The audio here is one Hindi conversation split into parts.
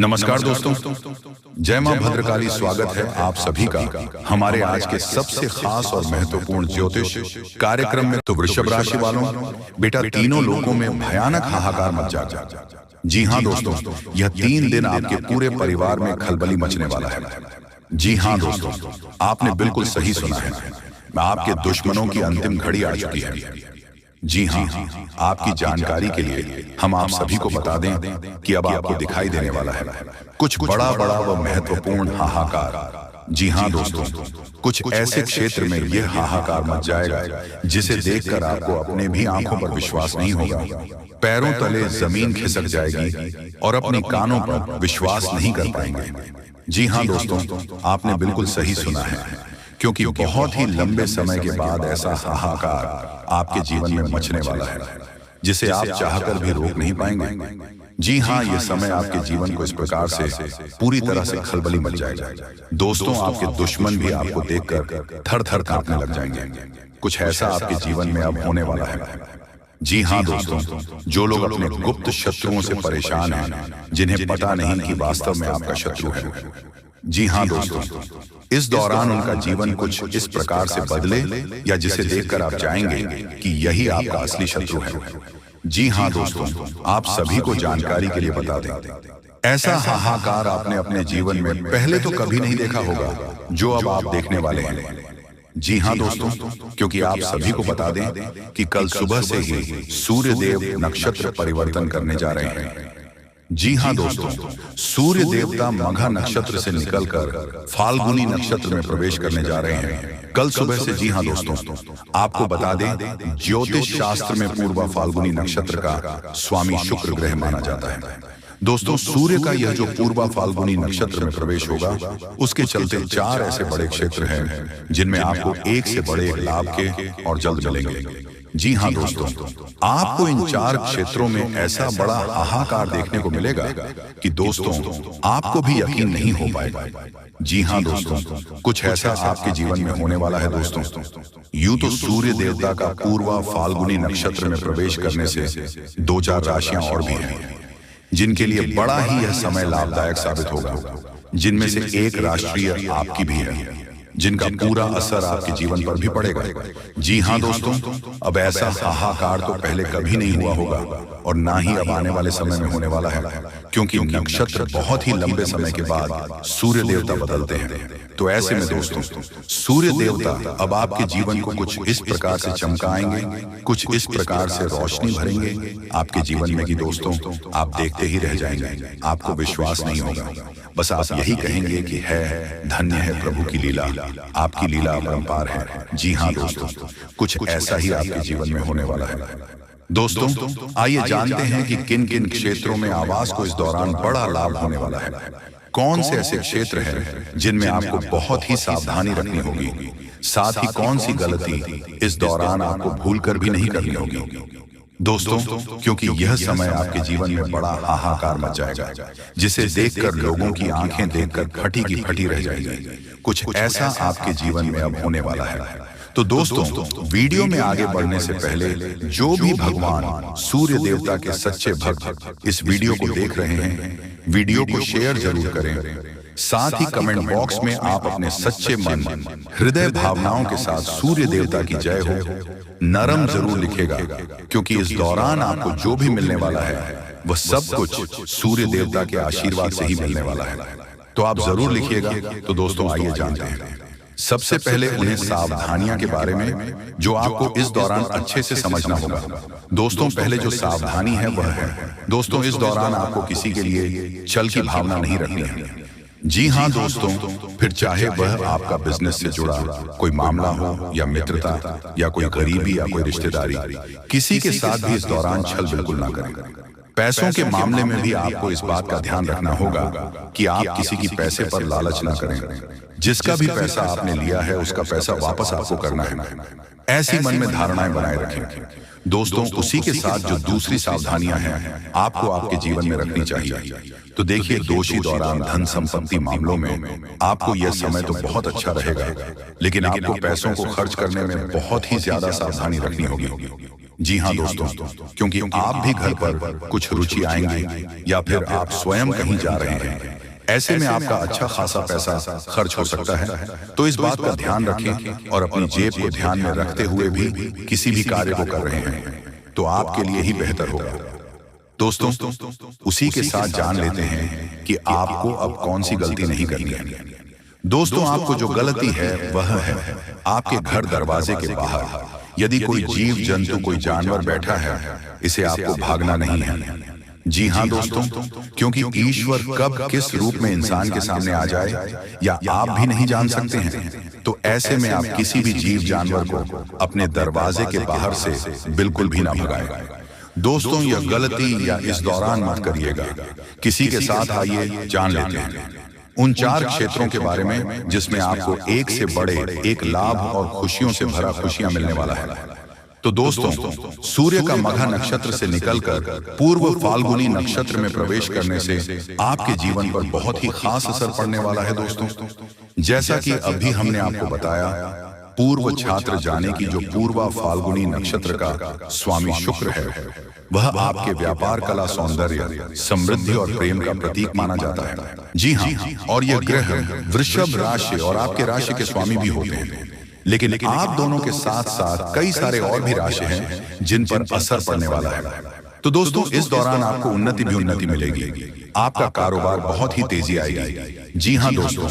नमस्कार दोस्तों, जय मां भद्रकाली। स्वागत है आप सभी का हमारे आज के सबसे खास और महत्वपूर्ण ज्योतिष कार्यक्रम में। तो वृषभ राशि वालों, बेटा तीनों लोगों में भयानक हाहाकार मच जाएगा। जी हाँ दोस्तों, यह 3 दिन आपके पूरे परिवार में खलबली मचने वाला है। जी हाँ दोस्तों, आपने बिल्कुल सही सुना है। आपके दुश्मनों की अंतिम घड़ी आ चुकी है। जी हाँ, आपकी जानकारी के लिए हम आप सभी को बता दें कि अब आपको दिखाई देने वाला है कुछ बड़ा व महत्वपूर्ण हाहाकार। जी हाँ दोस्तों, कुछ ऐसे क्षेत्र में यह हाहाकार मच जाएगा जिसे देखकर आपको अपने भी आंखों पर विश्वास नहीं होगा। पैरों तले जमीन खिसक जाएगी और अपने कानों पर विश्वास नहीं कर पाएंगे। जी हाँ दोस्तों, आपने बिल्कुल सही सुना है, क्योंकि बहुत ही लंबे समय के बाद ऐसा हाहाकार आपके जीवन में मचने वाला है जिसे आप चाहकर भी रोक नहीं पाएंगे। जी हाँ, ये समय आपके जीवन को इस प्रकार से पूरी तरह से खलबली मच जाएगा। दोस्तों, आपके दुश्मन भी आपको देखकर थर थर कांपने लग जाएंगे। कुछ ऐसा आपके जीवन में अब होने वाला है। जी हाँ दोस्तों, जो लोग अपने गुप्त शत्रुओं से परेशान हैं, जिन्हें पता नहीं कि वास्तव में आपका शत्रु है। जी हाँ दोस्तों, इस दौरान उनका जीवन कुछ इस प्रकार से बदले या जिसे देखकर आप चाहेंगे कि यही आपका असली शत्रु है। जी हाँ दोस्तों, आप सभी को जानकारी के लिए बता दें, ऐसा हाहाकार आपने अपने जीवन में पहले तो कभी नहीं देखा होगा जो अब आप देखने वाले हैं। जी हाँ दोस्तों, क्योंकि आप सभी को बता दें कि कल सुबह से ही सूर्य देव नक्षत्र परिवर्तन करने जा रहे हैं। जी हाँ दोस्तों, सूर्य देवता मघा नक्षत्र से निकलकर फाल्गुनी नक्षत्र में प्रवेश करने जा रहे हैं कल सुबह से। जी हाँ दोस्तों, आपको बता दें, ज्योतिष शास्त्र में पूर्वा फाल्गुनी नक्षत्र का स्वामी शुक्र ग्रह माना जाता है। दोस्तों, सूर्य का यह जो पूर्वा फाल्गुनी नक्षत्र में प्रवेश होगा, उसके चलते 4 ऐसे बड़े क्षेत्र हैं जिनमें आपको एक से बड़े एक लाभ के और जल्द मिलेंगे। जी हाँ दोस्तों, आपको इन 4 क्षेत्रों में ऐसा बड़ा हाहाकार देखने को मिलेगा कि दोस्तों आपको भी यकीन नहीं हो पाएगा। जी हाँ दोस्तों, कुछ ऐसा आपके जीवन में होने वाला है। दोस्तों, यूं तो सूर्य देवता का पूर्वा फाल्गुनी नक्षत्र में प्रवेश करने से 2-4 राशियां और भी हैं जिनके लिए बड़ा ही यह समय लाभदायक साबित होगा, जिनमें से एक राष्ट्रीय आपकी भी है, जिनका पूरा असर आपके जीवन पर भी पड़ेगा। जी हाँ दोस्तों, अब ऐसा हाहाकार तो पहले कभी नहीं हुआ होगा और ना ही अब आने वाले समय में होने वाला है, क्योंकि नक्षत्र बहुत ही लंबे समय के बाद सूर्य देवता बदलते हैं। तो ऐसे में दोस्तों, सूर्य देवता अब आपके जीवन को कुछ इस प्रकार से चमकाएंगे, कुछ इस प्रकार से रोशनी भरेंगे आपके जीवन में कि दोस्तों आप देखते ही रह जाएंगे, आपको विश्वास नहीं होगा। बस आप यही कहेंगे कि है धन्य है प्रभु की लीला, आपकी लीला अपरंपार है। जी हाँ दोस्तों, कुछ ऐसा ही आपके जीवन में होने वाला है। दोस्तों, आइए जानते हैं कि किन किन क्षेत्रों में आवाज को इस दौरान बड़ा लाभ होने वाला है। कौन से ऐसे क्षेत्र हैं जिनमें आपको बहुत ही सावधानी रखनी होगी, साथ ही कौन सी गलती इस दौरान आपको भूलकर भी नहीं करनी होगी। दोस्तों, क्योंकि यह समय आपके जीवन में बड़ा हाहाकार मच जाएगा जिसे देखकर लोगों की आंखें देखकर फटी की फटी रह जाएगी। कुछ ऐसा आपके जीवन में अब होने वाला है। तो दोस्तों, वीडियो में आगे बढ़ने से पहले जो भी भगवान सूर्य देवता के सच्चे भक्त इस वीडियो को देख रहे हैं, वीडियो को शेयर जरूर करें। साथ ही कमेंट बॉक्स में आप अपने सच्चे मन, हृदय भावनाओं के साथ सूर्य देवता की जय हो नरम जरूर लिखेगा, क्योंकि इस दौरान आपको जो भी मिलने वाला है वह सब कुछ सूर्य देवता के आशीर्वाद से ही मिलने वाला है। तो आप जरूर लिखिएगा। तो दोस्तों, आइए जानते हैं सबसे पहले उन्हें सावधानियां के बारे में जो आपको इस दौरान अच्छे से समझना होगा। दोस्तों, पहले जो सावधानी है वह है, दोस्तों इस दौरान आपको किसी के लिए छल की भावना नहीं रखनी है। जी हाँ दोस्तों, फिर चाहे वह आपका बिजनेस से जुड़ा कोई मामला हो या मित्रता या कोई गरीबी या कोई रिश्तेदारी, किसी के साथ भी इस दौरान छल बिल्कुल ना करें। पैसों के मामले में भी आपको इस बात का ध्यान रखना होगा कि आप किसी की पैसे पर लालच ना करें। जिसका भी पैसा आपने लिया है उसका पैसा वापस आपको करना है, ऐसी मन में धारणाएं बनाए रखें। दोस्तों, उसी के साथ जो दूसरी सावधानियां हैं आपको आपके जीवन में रखनी चाहिए। तो देखिए, दोषी दौरान धन संपत्ति मामलों में आपको यह समय तो बहुत अच्छा रहेगा, लेकिन आपको पैसों को खर्च करने में बहुत ही ज्यादा सावधानी रखनी होगी। जी हाँ दोस्तों, क्योंकि आप भी घर पर कुछ रुचि आएंगे या फिर आप स्वयं कहीं जा रहे हैं, ऐसे में आपका अच्छा खासा पैसा खर्च हो सकता है। तो इस बात का ध्यान रखें और अपनी जेब को ध्यान में रखते हुए भी किसी भी कार्य को कर रहे हैं तो आपके लिए ही बेहतर होगा। दोस्तों, उसी के साथ जान लेते हैं कि आपको अब कौन सी गलती नहीं करनी है। दोस्तों, आपको जो गलती है वह है आपके घर दरवाजे के बाहर यदि कोई जीव जंतु, कोई जानवर बैठा है, इसे आपको भागना नहीं है। जी हाँ दोस्तों, क्योंकि ईश्वर कब किस रूप में इंसान के सामने आ जाए या आप भी नहीं जान सकते हैं। तो ऐसे में आप किसी भी जीव जानवर को अपने दरवाजे के बाहर से बिल्कुल भी ना भगाएं। दोस्तों, यह गलती या इस दौरान मत करिएगा। किसी के साथ आइए जान लेते हैं उन 4 क्षेत्रों के बारे में जिसमें आपको एक से बड़े एक लाभ और खुशियों से भरा खुशियां मिलने वाला है। तो दोस्तों, सूर्य का मघा नक्षत्र से निकलकर पूर्व फाल्गुनी नक्षत्र में प्रवेश करने से आपके जीवन पर बहुत ही खास असर पड़ने वाला है। दोस्तों, जैसा कि अभी हमने आपको बताया, पूर्व छात्र जाने की जो पूर्वा फाल्गुनी नक्षत्र का स्वामी शुक्र है, वह आपके व्यापार, कला, सौंदर्य, समृद्धि और प्रेम का प्रतीक माना जाता है। जी हाँ, और यह ग्रह वृषभ राशि और आपके राशि के स्वामी भी होते हैं। लेकिन आप दोनों के साथ साथ कई सारे और भी राशि हैं जिन पर असर पड़ने वाला है। तो दोस्तों, इस दौरान आपको उन्नति भी उन्नति मिलेगी। आपका कारोबार बहुत ही तेजी आएगी। जी हाँ दोस्तों,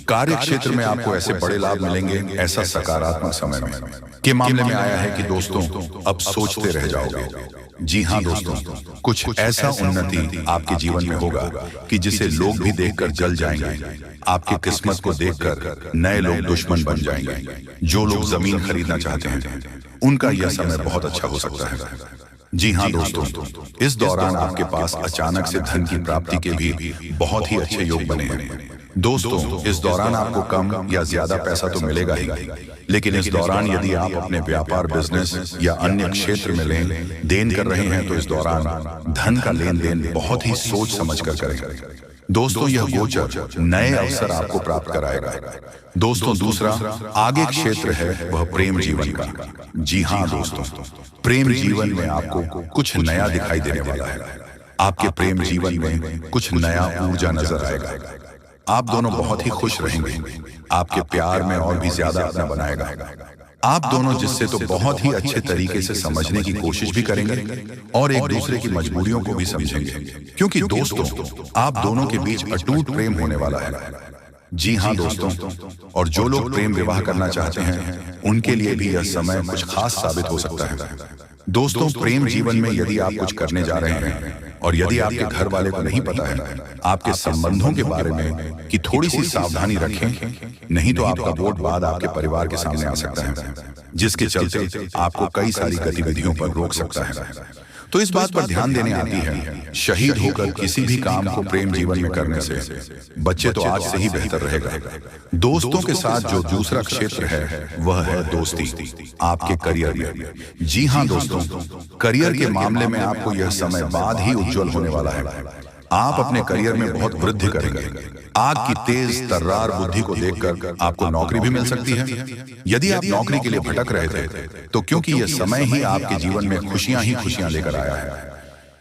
कार्य क्षेत्र में आपको ऐसे बड़े लाभ मिलेंगे। ऐसा सकारात्मक समय में के मामले में आया है कि दोस्तों अब सोचते रह जाओगे। जी हाँ दोस्तों, कुछ ऐसा उन्नति आपके जीवन में होगा कि जिसे लोग भी देखकर जल जाएंगे। आपकी किस्मत को देखकर नए लोग दुश्मन बन जाएंगे। जो लोग जमीन खरीदना चाहते हैं, उनका यह समय बहुत अच्छा हो सकता है। जी हाँ दोस्तों, इस दौरान आपके पास अचानक से धन की प्राप्ति के भी बहुत ही अच्छे योग बने हैं। दोस्तों, इस दौरान आपको कम या ज्यादा पैसा तो मिलेगा ही, लेकिन इस दौरान यदि आप अपने व्यापार, बिजनेस या अन्य क्षेत्र में लेन देन कर रहे हैं तो इस दौरान धन का लेन देन बहुत ही सोच समझ कर करें। दोस्तों, यह गोचर नए अवसर आपको प्राप्त कराएगा। दोस्तों, दूसरा आगे क्षेत्र है वह प्रेम जीवन का। जी हाँ दोस्तों, प्रेम जीवन में आपको कुछ नया दिखाई देने वाला है। आपके प्रेम जीवन में कुछ नया ऊर्जा नजर आएगा। आप दोनों बहुत ही खुश रहेंगे। आपके प्यार में और भी ज्यादा अपना बनाएगा। आप दोनों जिससे तो बहुत ही अच्छे तरीके से समझने की कोशिश भी करेंगे और एक दूसरे की मजबूरियों को भी समझेंगे, क्योंकि दोस्तों आप दोनों के बीच अटूट प्रेम होने वाला है। जी हाँ दोस्तों, और जो लोग प्रेम विवाह करना चाहते हैं उनके लिए भी यह समय कुछ खास साबित हो सकता है। दोस्तों, प्रेम जीवन में यदि आप कुछ करने जा रहे हैं और यदि आपके घर वाले को नहीं पता है आपके संबंधों के बारे में कि थोड़ी सी सावधानी रखें, नहीं तो आपका वोट बाद आपके परिवार के सामने आ सकता है, जिसके चलते आपको कई सारी गतिविधियों पर रोक सकता है। तो इस बात पर ध्यान देने आती है, शहीद होकर किसी भी काम को प्रेम जीवन में करने से बच्चे तो आज से ही बेहतर रहेगा। दोस्तों के साथ जो दूसरा क्षेत्र है वह है दोस्ती, आपके करियर में। जी हाँ दोस्तों, करियर के मामले में आपको यह समय बाद ही उज्जवल होने वाला है। आप अपने करियर में बहुत वृद्धि करेंगे। आग की तेज तर्रार बुद्धि को देखकर आपको नौकरी भी मिल सकती है। यदि आप नौकरी के लिए भटक रहे थे तो क्योंकि यह समय ही आपके जीवन में खुशियां ही खुशियां लेकर आया है।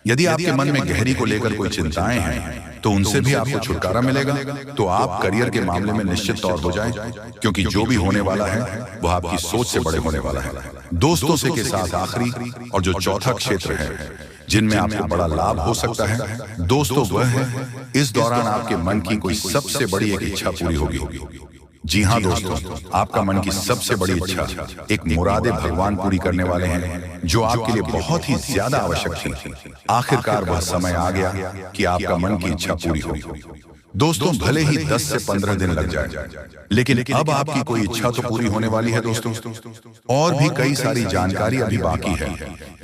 यदि आपके मन में गहरी को लेकर कोई चिंताएं हैं तो उनसे भी आपको छुटकारा मिलेगा। तो आप करियर के मामले में निश्चित तौर हो जाएं, क्योंकि जो भी होने वाला है वह आपकी सोच से बड़े होने वाला है। दोस्तों से के साथ आखिरी और जो चौथा क्षेत्र है जिनमें आपको बड़ा लाभ हो सकता है, दोस्तों वह है इस दौरान आपके मन की कोई सबसे बड़ी एक इच्छा पूरी होगी। जी हाँ दोस्तों, आपका मन की सबसे बड़ी इच्छा, एक मुरादे भगवान पूरी करने वाले हैं जो आपके लिए बहुत ही ज्यादा आवश्यक थी। आखिरकार वह समय आ गया कि आपका मन की इच्छा पूरी हो। दोस्तों, भले ही 10 से 15 दिन लग जाए, लेकिन अब आपकी कोई इच्छा तो पूरी होने वाली है दोस्तों। और भी कई सारी जानकारी अभी बाकी है,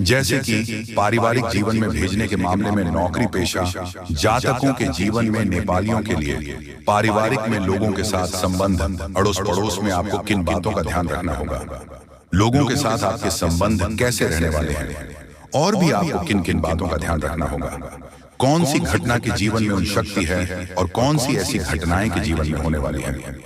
जैसे कि पारिवारिक जीवन में भेजने के मामले में नौकरी पेशा, जातकों के जीवन में नेपालियों के लिए पारिवारिक में लोगों के साथ संबंध, अड़ोस पड़ोस में आपको किन बातों का ध्यान रखना होगा, लोगों के साथ आपके संबंध कैसे रहने वाले हैं, और भी आपको किन किन बातों का ध्यान रखना होगा, कौन सी घटना के जीवन में उन शक्ति है और कौन सी ऐसी घटनाएं के जीवन में होने वाली हैं,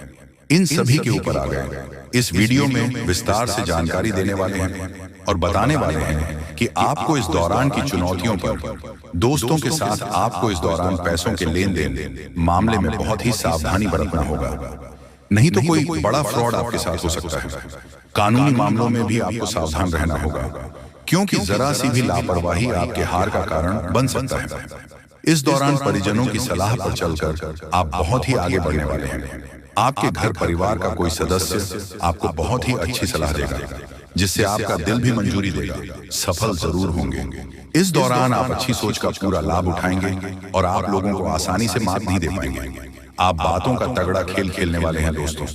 इन सभी के ऊपर आ गए इस वीडियो में विस्तार से जानकारी देने वाले हैं। और बताने वाले हैं कि आपको इस दौरान की चुनौतियों पर, दोस्तों के साथ आपको इस दौरान पैसों के लेन देन मामले में बहुत ही सावधानी बरतना होगा, नहीं तो कोई बड़ा फ्रॉड आपके साथ हो सकता है। कानूनी मामलों में भी आपको सावधान रहना होगा, क्योंकि जरा सी भी लापरवाही आपके हार का कारण बन सकता है। इस दौरान परिजनों की सलाह पर चलकर आप बहुत ही आगे बढ़ने वाले हैं। आपके घर परिवार का कोई सदस्य आपको बहुत ही अच्छी सलाह देगा, जिससे आपका दिल भी मंजूरी देगा, सफल जरूर होंगे। इस दौरान आप अच्छी सोच का पूरा लाभ उठाएंगे और आप लोगों को आसानी से मात नहीं दे पाएंगे। आप बातों का तगड़ा खेल खेलने वाले हैं दोस्तों।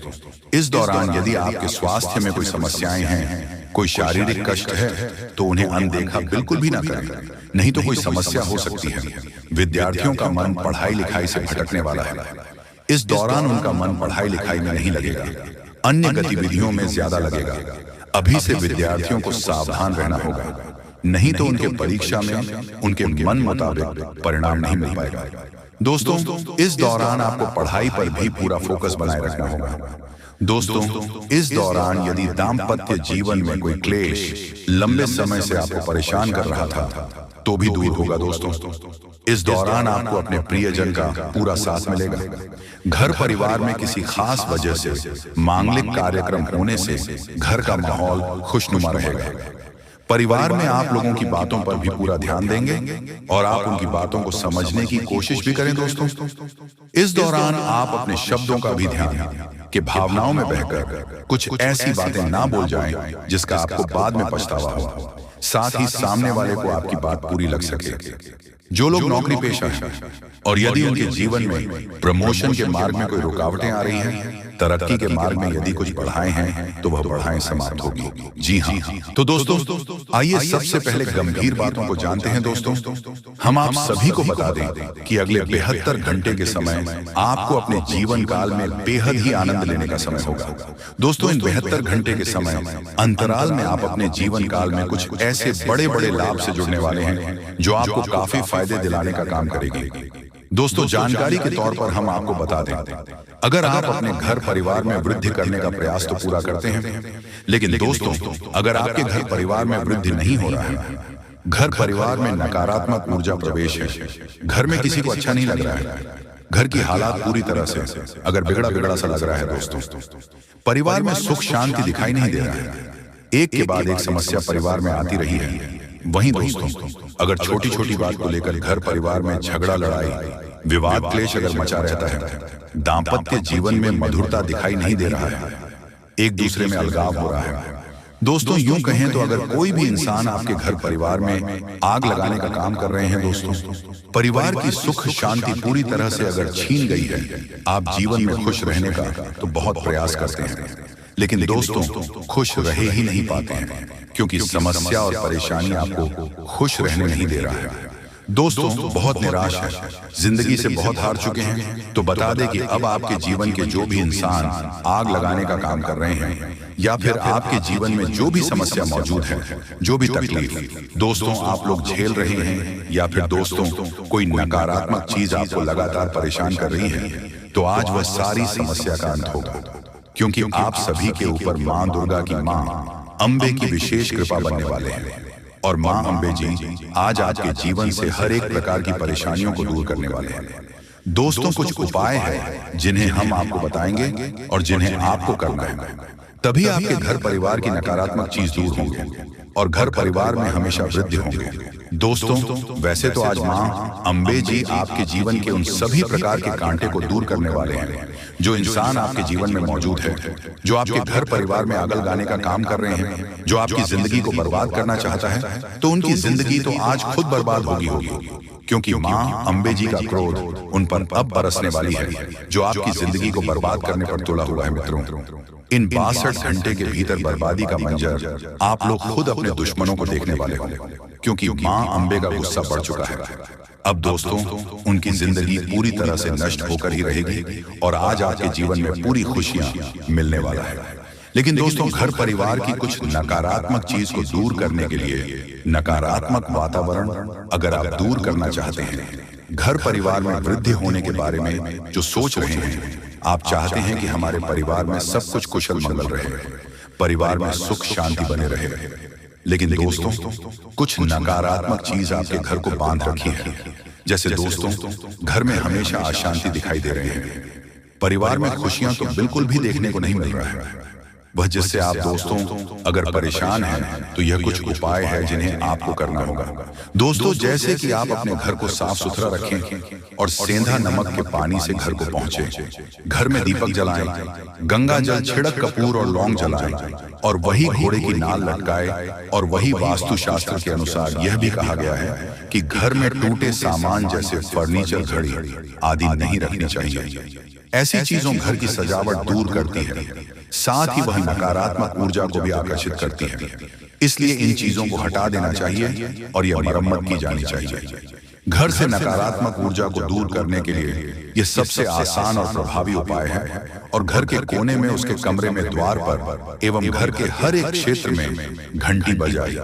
इस दौरान यदि आपके स्वास्थ्य में कोई समस्याएं हैं, कोई शारीरिक कष्ट है, तो उन्हें अनदेखा बिल्कुल भी ना करें, नहीं तो कोई समस्या हो सकती है। विद्यार्थियों का मन पढ़ाई लिखाई से भटकने वाला है। इस दौरान उनका मन पढ़ाई लिखाई में नहीं लगेगा, अन्य गतिविधियों में ज्यादा लगेगा। अभी से विद्यार्थियों को सावधान रहना होगा, नहीं तो उनके परीक्षा में उनके मन मुताबिक परिणाम नहीं मिल पाएगा। दोस्तों, इस दौरान आपको पढ़ाई पर भी पूरा फोकस बनाए रखना होगा। दोस्तों, इस दौरान यदि दाम्पत्य जीवन में कोई क्लेश लंबे समय से आपको परेशान कर रहा था, तो भी दूर होगा। दोस्तों, इस दौरान आपको अपने प्रियजन का पूरा साथ मिलेगा। घर परिवार में किसी खास वजह से मांगलिक कार्यक्रम होने से घर का माहौल खुशनुमा रहेगा। परिवार में आप लोगों की बातों पर भी पूरा ध्यान देंगे और आप उनकी बातों को समझने की कोशिश भी करें। दोस्तों, इस दौरान आप अपने शब्दों का भी ध्यान कि भावनाओं में बहकर कुछ ऐसी बातें ना बोल जाएं जिसका आपको बाद में पछतावा हो, साथ ही सामने वाले को आपकी बात पूरी लग सके। जो लोग नौकरी पेशा हैं और यदि उनके जीवन में प्रमोशन के मार्ग में कोई रुकावटें आ रही हैं, तरक्की के मार्ग में यदि कुछ बाधाएं हैं, तो वह बाधाएं समाप्त होगी। जी हाँ, तो दोस्तों, आइए सबसे पहले गंभीर बातों को जानते हैं। दोस्तों, हम आप सभी को बता दें कि अगले 72 घंटे के समय आपको अपने जीवन काल में बेहद ही आनंद लेने का समय होगा। दोस्तों, इन 72 घंटे के समय अंतराल में आप अपने जीवन काल में कुछ ऐसे बड़े बड़े लाभ से जुड़ने वाले हैं जो आपको काफी फायदे दिलाने का काम करेगी। दोस्तों, जानकारी के तौर पर हम आपको बता दें, अगर आप अपने घर परिवार में वृद्धि करने का प्रयास तो पूरा करते हैं, लेकिन दोस्तों, अगर आपके घर परिवार में वृद्धि नहीं हो रहा है, घर परिवार में नकारात्मक ऊर्जा प्रवेश है, घर में किसी को अच्छा नहीं लग रहा है, घर की हालात पूरी तरह से अगर बिगड़ा बिगड़ा सा लग रहा है, दोस्तों, परिवार में सुख शांति दिखाई नहीं दे रहा है, एक के बाद एक समस्या परिवार में आती रही है। वहीं दोस्तों, अगर छोटी छोटी बात को लेकर घर परिवार में झगड़ा लड़ाई विवाद क्लेश अगर मचा रहता है, दाम्पत्य जीवन में मधुरता दिखाई नहीं दे रहा है, एक दूसरे में अलगाव हो रहा है। दोस्तों, यूं कहें तो अगर कोई भी इंसान आपके घर परिवार में आग लगाने का काम कर रहे हैं, दोस्तों, परिवार की सुख शांति पूरी तरह से अगर छीन गई है, आप जीवन में खुश रहने का तो बहुत प्रयास करते हैं, लेकिन दोस्तों, खुश रहे ही नहीं पाते हैं, क्योंकि समस्या और परेशानी आपको खुश रहने नहीं दे रहा है। दोस्तों, बहुत निराश है, जिंदगी से बहुत हार चुके हैं, तो बता दें कि अब आपके जीवन के जो भी इंसान आग लगाने का काम कर रहे हैं, या फिर आपके जीवन में जो भी समस्या मौजूद है, जो भी तकलीफ दोस्तों आप लोग झेल रहे हैं, या फिर दोस्तों कोई नकारात्मक चीज आपको लगातार परेशान कर रही है, तो आज वह सारी समस्या का अंत होगा, क्योंकि आप सभी के ऊपर माँ दुर्गा की माँ अम्बे की विशेष कृपा बनने वाले हैं। और माँ अम्बे जी आज आपके जीवन से हर एक प्रकार की परेशानियों को दूर करने वाले हैं। दोस्तों, कुछ उपाय हैं जिन्हें हम आपको बताएंगे और जिन्हें आपको करना है, तभी आपके घर परिवार की नकारात्मक चीज दूर होंगे और घर परिवार में हमेशा वृद्धि होंगे। दोस्तों, वैसे तो आज माँ अम्बे जी आपके जीवन के उन सभी प्रकार के कांटे को दूर करने वाले हैं जो इंसान आपके जीवन में मौजूद है, जो आपके घर परिवार में आग लगाने का काम कर रहे हैं, जो आपकी जिंदगी को बर्बाद करना चाहता है, तो उनकी जिंदगी तो आज खुद बर्बाद होगी, क्योंकि माँ अम्बे जी का क्रोध उन पर अब बरसने वाली है, जो आपकी जिंदगी को बर्बाद करने पर तुला हुआ है। मित्रों, इन 62 घंटे के भीतर बर्बादी का मंजर आप लोग खुद अपने दुश्मनों को देखने वाले हो, क्योंकि माँ अम्बे का गुस्सा बढ़ चुका है। अब दोस्तों, उनकी जिंदगी पूरी तरह से नष्ट होकर ही रहेगी और आज आपके जीवन में पूरी खुशियां मिलने वाला है। लेकिन दोस्तों, घर परिवार की कुछ नकारात्मक चीज को दूर करने के लिए, नकारात्मक वातावरण अगर आप दूर करना चाहते हैं, घर परिवार में वृद्धि होने के बारे में जो सोच रहे हैं, आप चाहते हैं कि हमारे परिवार में सब कुछ कुशल मंगल रहे, परिवार में सुख शांति बने रहे, लेकिन दोस्तों, कुछ नकारात्मक चीज आपके घर को बांध रखी है। जैसे दोस्तों, घर में हमेशा अशांति दिखाई दे रहे हैं। परिवार में खुशियां तो बिल्कुल भी देखने को नहीं मिल रहा है। वह जिससे आप दोस्तों अगर परेशान हैं तो यह कुछ उपाय है जिन्हें आपको करना होगा। दोस्तों, जैसे कि आप अपने घर को साफ सुथरा रखें और सेंधा नमक के पानी से घर को पहुंचे, घर में दीपक जलाएं, गंगा जल छिड़क कपूर और लौंग जलाएं और वही घोड़े की नाल लटकाए। और वही वास्तुशास्त्र के अनुसार यह भी कहा गया है कि घर में टूटे सामान जैसे फर्नीचर, घड़ी आदि नहीं रखनी चाहिए। ऐसी चीजों घर की सजावट दूर करती है, साथ ही वह नकारात्मक ऊर्जा को भी आकर्षित करती है। इसलिए इन चीजों को हटा देना चाहिए और यह मरम्मत की जानी चाहिए। घर से नकारात्मक ऊर्जा को दूर करने के लिए यह सबसे आसान और प्रभावी उपाय है। और घर के कोने में, उसके कमरे में, द्वार पर एवं घर के हर एक क्षेत्र में घंटी बजाई।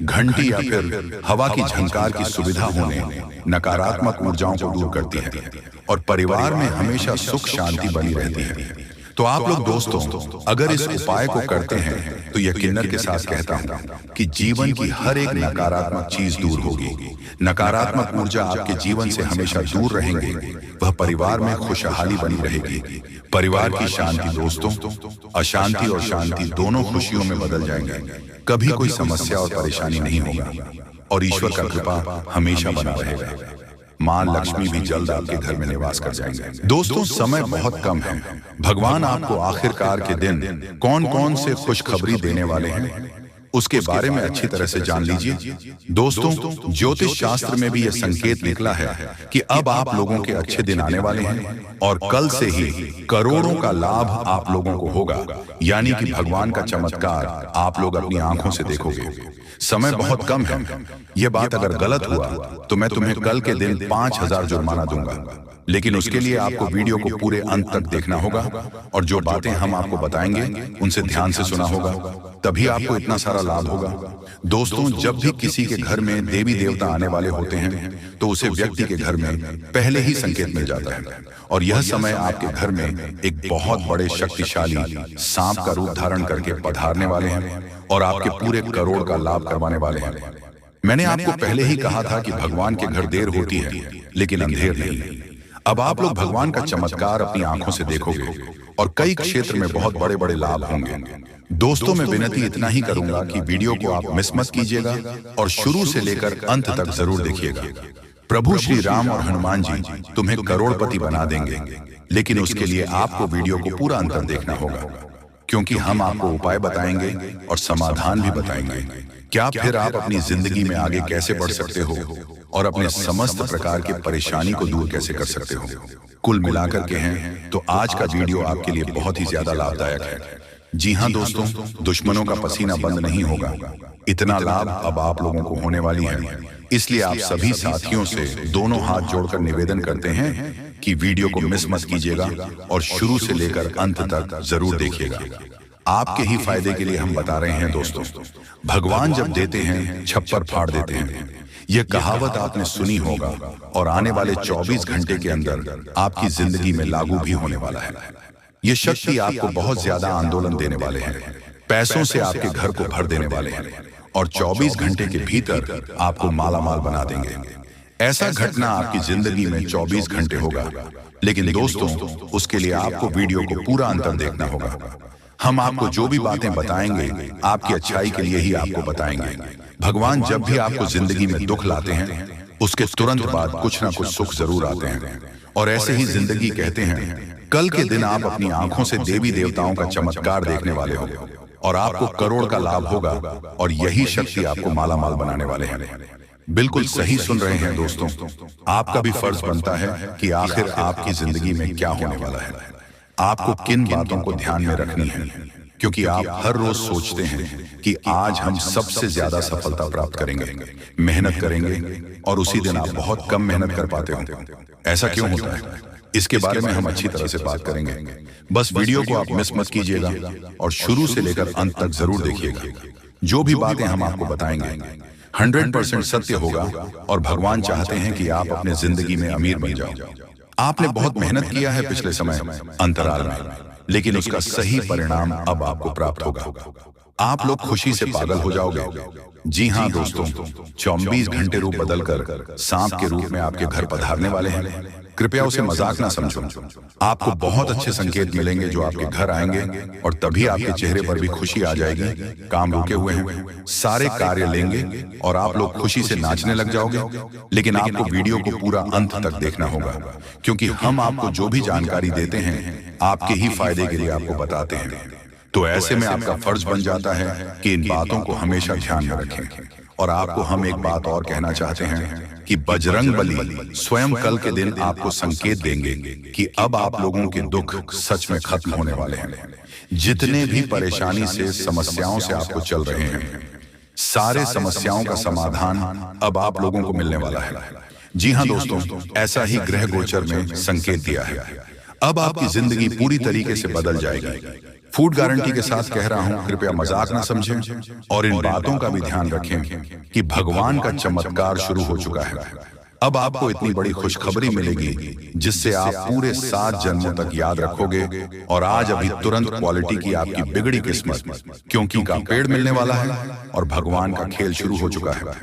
घंटी या फिर हवा की झंकार की सुविधा होने नकारात्मक ऊर्जाओं को दूर करती है और परिवार में हमेशा सुख शांति बनी रहती है। तो आप लोग दोस्तों, अगर इस उपाय को करते हैं तो यकीनन के साथ कहता हूं कि जीवन की हर एक नकारात्मक चीज दूर होगी। नकारात्मक ऊर्जा आपके जीवन से हमेशा दूर रहेंगे। वह परिवार में खुशहाली बनी रहेगी। परिवार की शांति दोस्तों, अशांति और शांति दोनों खुशियों में बदल जाएंगे। कभी कोई समस्या और परेशानी नहीं होगा और ईश्वर का कृपा हमेशा बना रहेगा। मां लक्ष्मी भी जल्द आपके घर में निवास कर जाएंगे। दोस्तों, समय बहुत कम है। भगवान आपको आखिरकार के दिन कौन कौन से खुशखबरी देने वाले हैं उसके बारे में अच्छी तरह से जान लीजिए। दोस्तों, ज्योतिष शास्त्र में भी यह संकेत निकला है कि अब आप लोगों के अच्छे दिन आने वाले हैं और कल से ही करोड़ों का लाभ आप लोगों को होगा। यानी कि भगवान का चमत्कार आप लोग अपनी आंखों से देखोगे। समय बहुत कम है। यह बात अगर गलत हुआ तो मैं तुम्हें कल के दिन 5000 जुर्माना दूंगा। लेकिन उसके लिए आपको वीडियो को पूरे अंत तक देखना होगा और जो बातें हम आपको बताएंगे उनसे ध्यान से सुना होगा, तभी आपको इतना सारा लाभ होगा। दोस्तों, जब भी किसी के घर में देवी देवता आने वाले होते हैं तो उसे व्यक्ति के घर में पहले ही संकेत मिल जाता है और यह समय आपके घर में एक बहुत बड़े शक्तिशाली सांप का रूप धारण करके पधारने वाले हैं और आपके पूरे करोड़ का लाभ करवाने वाले हैं। मैंने आपको पहले ही कहा था कि भगवान के घर देर होती है लेकिन अंधेर नहीं। अब आप लोग भगवान का चमत्कार अपनी आंखों से देखोगे और कई क्षेत्र में बहुत बड़े बड़े लाभ होंगे। दोस्तों, मैं विनती इतना ही करूंगा कि वीडियो को आप मिस मत कीजिएगा और शुरू से लेकर अंत तक जरूर देखिएगा। प्रभु श्री राम और हनुमान जी तुम्हें करोड़पति बना देंगे, लेकिन उसके लिए आपको वीडियो को पूरा अंत तक देखना होगा, क्योंकि हम आपको उपाय बताएंगे और समाधान भी बताएंगे। क्या फिर आप अपनी जिंदगी में आगे कैसे बढ़ सकते हो और अपने समस्त प्रकार की परेशानी को दूर कैसे कर सकते हो। कुल मिलाकर के हैं तो आज का वीडियो आपके लिए बहुत ही ज्यादा लाभदायक है। जी हाँ दोस्तों, दुश्मनों का पसीना बंद नहीं होगा। इतना लाभ अब आप लोगों को होने वाली है। इसलिए आप सभी साथियों से दोनों हाथ जोड़कर निवेदन करते हैं कि वीडियो को मिस मत कीजिएगा और शुरू से लेकर अंत तक जरूर देखिएगा। आपके ही फायदे के लिए हम बता रहे हैं दोस्तों। भगवान जब देते हैं छप्पर फाड़ देते हैं, यह कहावत आपने सुनी होगा और आने वाले 24 घंटे के अंदर आपकी जिंदगी में लागू भी होने वाला है। ये शक्ति आपको बहुत ज्यादा आंदोलन देने वाले हैं, पैसों से आपके घर को भर देने वाले हैं और 24 घंटे के भीतर आपको मालामाल बना देंगे। ऐसा घटना आपकी जिंदगी में 24 घंटे होगा, लेकिन दोस्तों उसके लिए आपको वीडियो को पूरा अंतर देखना होगा। हम आपको जो भी बातें बताएंगे आपकी अच्छाई के लिए ही आपको बताएंगे। भगवान जब भी आपको जिंदगी में दुख लाते हैं उसके तुरंत बाद कुछ ना कुछ सुख जरूर आते हैं और ऐसे ही जिंदगी कहते हैं। कल के दिन आप अपनी आंखों से देवी देवताओं का चमत्कार देखने वाले हो और आपको करोड़ का लाभ होगा और यही शक्ति आपको मालामाल बनाने वाले हैं। बिल्कुल सही सुन रहे हैं दोस्तों। आपका भी फर्ज बनता है कि आखिर आपकी जिंदगी में क्या होने वाला है, आपको किन बातों को ध्यान में रखनी है, क्योंकि आप हर रोज सोचते हैं कि आज हम सबसे ज्यादा सफलता प्राप्त करेंगे, मेहनत करेंगे और उसी दिन आप बहुत कम मेहनत कर पाते हो। ऐसा क्यों होता है, इसके बारे में हम अच्छी तरह से बात करेंगे। बस वीडियो को आप मिस मत कीजिएगा और शुरू से लेकर अंत तक जरूर देखिएगा। जो भी बातें हम आपको बताएंगे 100% सत्य होगा और भगवान चाहते हैं कि आप अपने जिंदगी में अमीर बन जाओ। आपने बहुत मेहनत किया है पिछले समय अंतराल में, लेकिन उसका सही परिणाम अब आपको प्राप्त होगा। आप लोग खुशी से पागल हो जाओगे। जी हाँ दोस्तों, 24 घंटे रूप बदलकर सांप के रूप में आपके घर पधारने वाले हैं। कृपया उसे मजाक ना समझो। आपको बहुत अच्छे संकेत मिलेंगे जो आपके घर आएंगे और तभी आपके चेहरे पर भी खुशी आ जाएगी। काम रुके हुए हैं, सारे कार्य लेंगे और आप लोग खुशी से नाचने लग जाओगे। लेकिन आपको वीडियो को पूरा अंत तक देखना होगा, क्योंकि हम आपको जो भी जानकारी देते हैं आपके ही फायदे के लिए आपको बताते हैं। तो ऐसे में आपका फर्ज बन जाता है कि इन बातों को हमेशा ध्यान में रखें। और आपको हम एक बात और कहना चाहते हैं कि बजरंग बली स्वयं कल के दिन आपको संकेत देंगे कि अब आप लोगों के दुख सच में खत्म होने वाले हैं। जितने भी परेशानी से समस्याओं से आपको चल रहे हैं, सारे समस्याओं का समाधान अब आप लोगों को मिलने वाला है। जी हाँ दोस्तों, ऐसा ही ग्रह गोचर में संकेत दिया है। अब आपकी जिंदगी पूरी तरीके से बदल जाएगी। फूड गारंटी के साथ कह रहा हूं, कृपया मजाक ना समझें और इन बातों का भी ध्यान रखें कि भगवान का चमत्कार शुरू हो चुका है। अब आपको इतनी बड़ी खुशखबरी मिलेगी जिससे आप पूरे 7 जन्मों तक याद रखोगे। और आज अभी तुरंत क्वालिटी की आपकी बिगड़ी किस्मत, क्योंकि का पेड़ मिलने वाला है और भगवान का खेल शुरू हो चुका है।